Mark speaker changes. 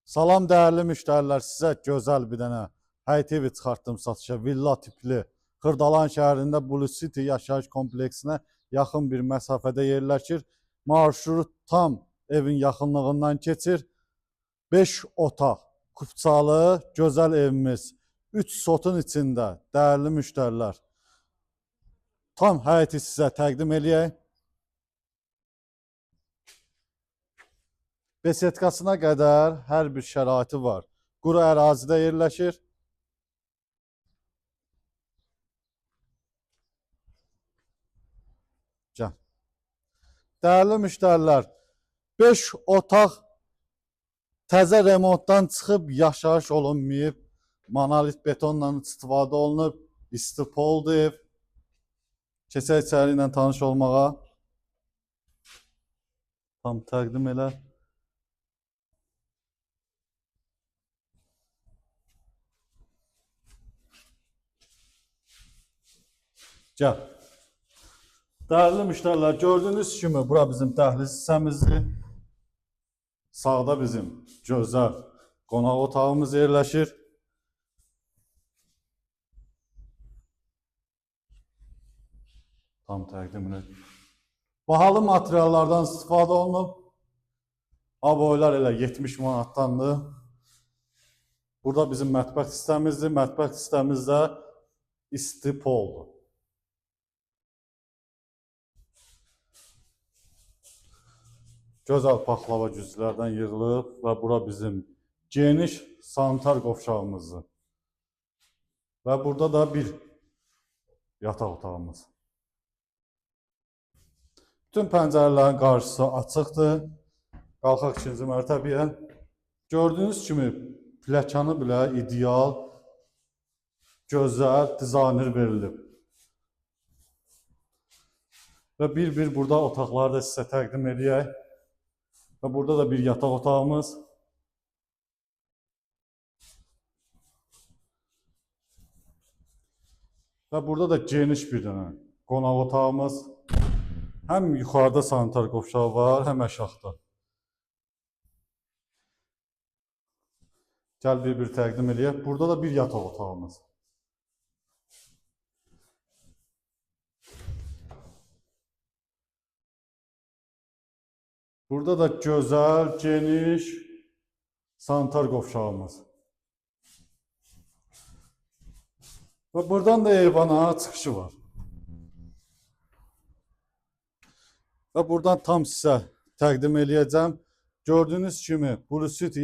Speaker 1: Salam değerli müştərilər, sizə gözəl bir dənə həyət evi çıxartdım satışa. Villa tipli Xırdalan şəhərində Blue City yaşayış kompleksinə yaxın bir məsafədə yerləşir. Marşrut tam evin yaxınlığından keçir. 5 otaq, kupçalı, gözəl evimiz. 3 sotun içində değerli müştərilər. Tam həyəti sizə təqdim eləyək. Besetkasına qədər hər bir şəraiti var. Quru ərazidə yerləşir. Gəl. Dəyərli müştərilər, 5 otaq təzə remontdan çıxıb yaşayış olunmayıb. Monolit betonla istifadə olunub. İstipoldur ev. Keçək içəri ilə tanış olmağa. Tam təqdim elə. Gəl. Dəyərli müştərilər, gördüyünüz kimi bura bizim dəhliz hissəmizdir. Sağda bizim gözəl qonaq otağımız yerləşir. Tam təqdim elə. Bahalı materiallardan istifadə olunub. Aboylar elə 70 manatdandır. Burada bizim mətbəx sistemimizdir. Mətbəx sistemimizdə istipoldur. Gözəl paxlava güzlərdən yığılıb və bura bizim geniş sanitar qovşağımızdır. Və burada da bir yataq otağımız. Bütün pəncərələrin qarşısı açıqdır. Qalxaq ikinci mərtəbəyə. Gördüyünüz kimi pləkanı bilə ideal, gözəl dizayner verilib. Və bir burada otaqları da sizə təqdim edək. Və burada da bir yataq otağımız. Və burada da geniş bir dənə qonaq otağımız. Həm yuxarıda sanitar qovşağı var, həm aşağıda. Gəl bir təqdim edək. Burada da bir yataq otağımız. Burada da gözəl, geniş sanitar qovşağımız. Və buradan da eyvana çıxışı var. Və buradan tam sizə təqdim eləyəcəm. Gördüyünüz kimi Blue City